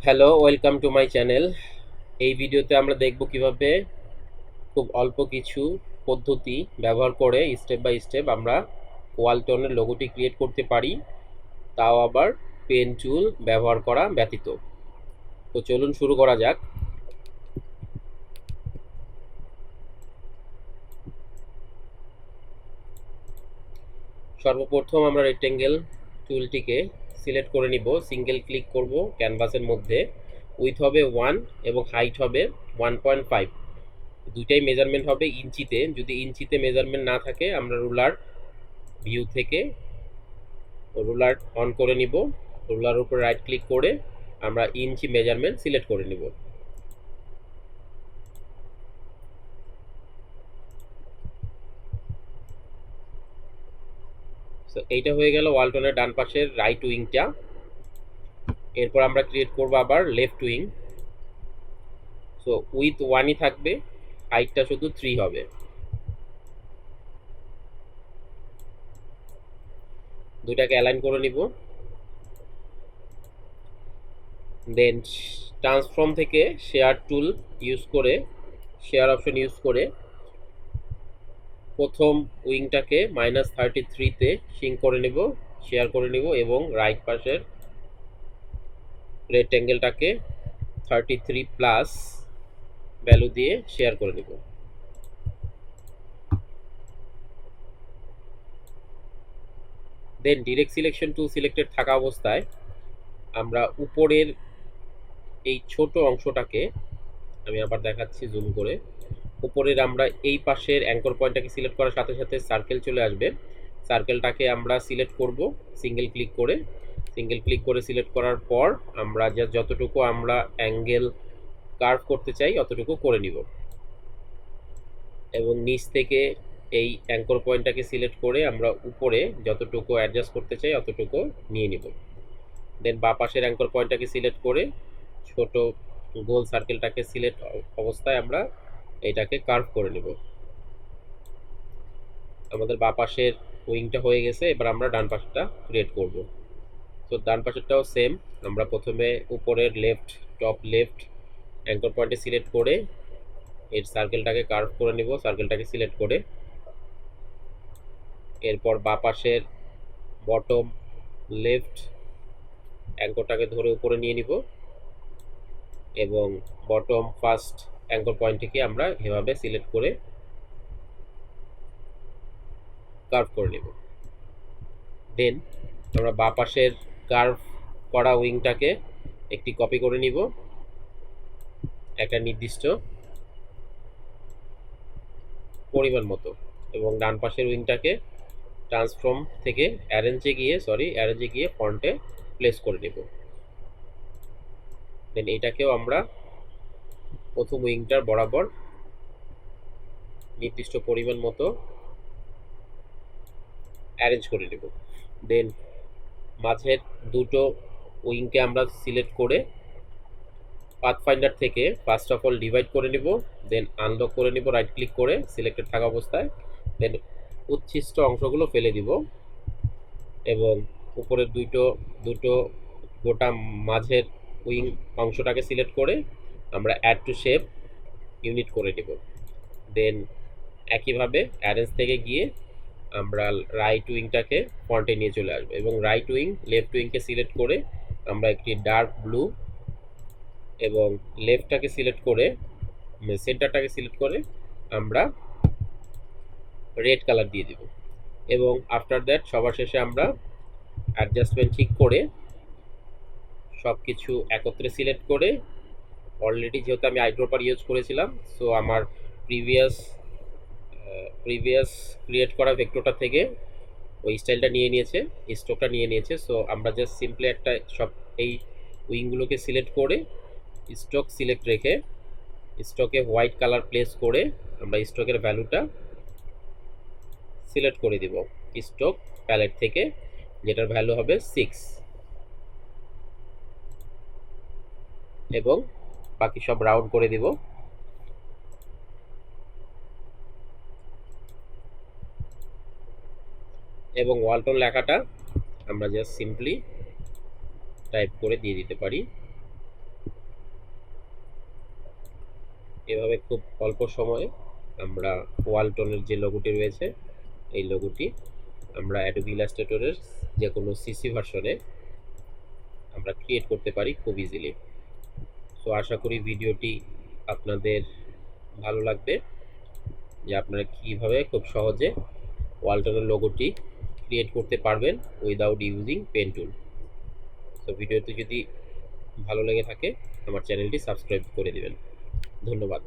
Hello, welcome to my channel. এই ভিডিওতে আমরা দেখব কিভাবে খুব অল্প কিছু পদ্ধতি ব্যবহার করে স্টেপ বাই স্টেপ আমরা ওয়ালটনের লোগোটি ক্রিয়েট করতে পারি, তাও আবার পেন টুল ব্যবহার করা ব্যতীত। তো চলুন শুরু করা যাক। সর্বপ্রথম আমরা রেক্টেঙ্গেল টুলটিকে সিলেক্ট করে নিব, সিঙ্গেল ক্লিক করব ক্যানভাসের মধ্যে। উইথ হবে 1 এবং হাইট হবে 1.5। দুইটাই মেজারমেন্ট হবে ইঞ্চিতে। যদি ইঞ্চিতে মেজারমেন্ট না থাকে আমরা রুলার ভিউ থেকে রুলার অন করে নিব। রুলার উপর রাইট ক্লিক করে আমরা ইঞ্চি মেজারমেন্ট সিলেক্ট করে নিব। সো এইটা হয়ে গেল ওয়ালটনের ডান পাশের রাইট উইংটা। এরপর আমরা ক্রিয়েট করব আবার লেফট উইং। সো উইথ 1ই থাকবে, হাইটটা শুধু 3 হবে। দুইটাকে অ্যালাইন করে নিব। দেন ট্রান্সফর্ম থেকে শেয়ার টুল ইউজ করে, শেয়ার অপশন ইউজ করে প্রথম উইংটাকে -33-তে সিঙ্ক করে নেব, শেয়ার করে নেব এবং রাইট পাশের রেক্টেঙ্গেলটাকে 33+ ভ্যালু দিয়ে শেয়ার করে নেব। দেন ডিরেক্ট সিলেকশন টুল সিলেক্টেড থাকা অবস্থায় আমরা উপরের এই ছোট অংশটাকে, আমি আবার দেখাচ্ছি জুম করে, উপরের আমরা এই পাশের অ্যাঙ্কর পয়েন্টটাকে সিলেক্ট করার সাথে সাথে সার্কেল চলে আসবে। সার্কেলটাকে আমরা সিলেক্ট করব সিঙ্গেল ক্লিক করে। সিলেক্ট করার পর আমরা যতটুকু আমরা অ্যাঙ্গেল কার্ভ করতে চাই অতটুকু করে নিব এবং নিচ থেকে এই অ্যাঙ্কর পয়েন্টটাকে সিলেক্ট করে আমরা উপরে যতটুকু অ্যাডজাস্ট করতে চাই অতটুকু নিয়ে নিব। দেন বাঁ পাশের অ্যাঙ্কর পয়েন্টটাকে সিলেক্ট করে ছোট গোল সার্কেলটাকে সিলেক্ট অবস্থায় আমরা এটাকে কার্ভ করে নেব। আমাদের বাঁ পাশের উইংটা হয়ে গেছে। এবার আমরা ডান পাশটা ক্রিয়েট করব। তো ডান পাশেরটাও সেম। আমরা প্রথমে উপরের টপ লেফট অ্যাঙ্কর পয়েন্টে সিলেক্ট করে এর সার্কেলটাকে কার্ভ করে নিব, সার্কেলটাকে সিলেক্ট করে। এরপর বাঁ পাশের বটম লেফট অ্যাঙ্করটাকে ধরে উপরে নিয়ে নিব এবং বটম ফার্স্ট অ্যাঙ্কর পয়েন্টটিকে আমরা এভাবে সিলেক্ট করে কার্ভ করে নেব। দেন আমরা বাঁ পাশের কার্ভ করা উইংটাকে একটি কপি করে নিব একটা নির্দিষ্ট পরিমাণ মতো এবং ডান পাশের উইংটাকে ট্রান্সফর্ম থেকে অ্যারেঞ্জে গিয়ে ফ্রন্টে প্লেস করে নেব। দেন এটাকেও আমরা প্রথম উইংটার বরাবর নির্দিষ্ট পরিমাণ মতো অ্যারেঞ্জ করে নেব। দেন মাঝের দুটো উইংকে আমরা সিলেক্ট করে পাথফাইন্ডার থেকে ফার্স্ট অফ অল ডিভাইড করে নিব, দেন আনলক করে নিব রাইট ক্লিক করে সিলেক্টেড থাকা অবস্থায়। দেন উচ্ছিষ্ট অংশগুলো ফেলে দিব এবং উপরের দুটো গোটা মাঝের উইং অংশটাকে সিলেক্ট করে আমরা অ্যাড টু শেপ ইউনিট করে নেব। দেন একইভাবে অ্যারেঞ্জ থেকে গিয়ে আমরা রাইট উইংটাকে ফ্রন্টে নিয়ে চলে আসবো এবং রাইট উইং লেফট উইংকে সিলেক্ট করে আমরা একটি ডার্ক ব্লু এবং লেফটটাকে সিলেক্ট করে সেন্টারটাকে সিলেক্ট করে আমরা রেড কালার দিয়ে দেব এবং আফটার দ্যাট সবার শেষে আমরা অ্যাডজাস্টমেন্ট ঠিক করে সব কিছু একত্রে সিলেক্ট করে, অলরেডি যেহেতু আমি আইড্রপার ইউজ করেছিলাম সো আমার প্রিভিয়াস ক্রিয়েট করা ভেক্টরটা থেকে ওই স্টাইলটা নিয়ে নিয়েছে, স্ট্রোকটা নিয়ে নিয়েছে। সো আমরা জাস্ট সিম্পলি একটা সব এই উইংগুলোকে সিলেক্ট করে স্ট্রোক সিলেক্ট রেখে স্ট্রোকে হোয়াইট কালার প্লেস করে আমরা স্ট্রোকের ভ্যালুটা সিলেক্ট করে দিব স্ট্রোক প্যালেট থেকে, যেটার ভ্যালু হবে 6 এবং বাকি সব রাউন্ড করে দিব। এবং ওয়ালটন লেখাটা আমরা জাস্ট সিম্পলি টাইপ করে দিয়ে দিতে পারি। এভাবে খুব অল্প সময়ে আমরা ওয়ালটনের যে লোগোটি রয়েছে এই লোগোটি আমরা অ্যাডোবি ইলাস্ট্রেটরের যে কোনো সিসি ভার্সনে আমরা ক্রিয়েট করতে পারি খুব ইজিলি। সো আশা করি ভিডিওটি আপনাদের ভালো লাগবে, যে আপনারা কীভাবে খুব সহজে ওয়ালটনের লোগোটি ক্রিয়েট করতে পারবেন উইদাউট ইউজিং পেন টুল। তো ভিডিওটি যদি ভালো লেগে থাকে আমার চ্যানেলটি সাবস্ক্রাইব করে দিবেন। ধন্যবাদ।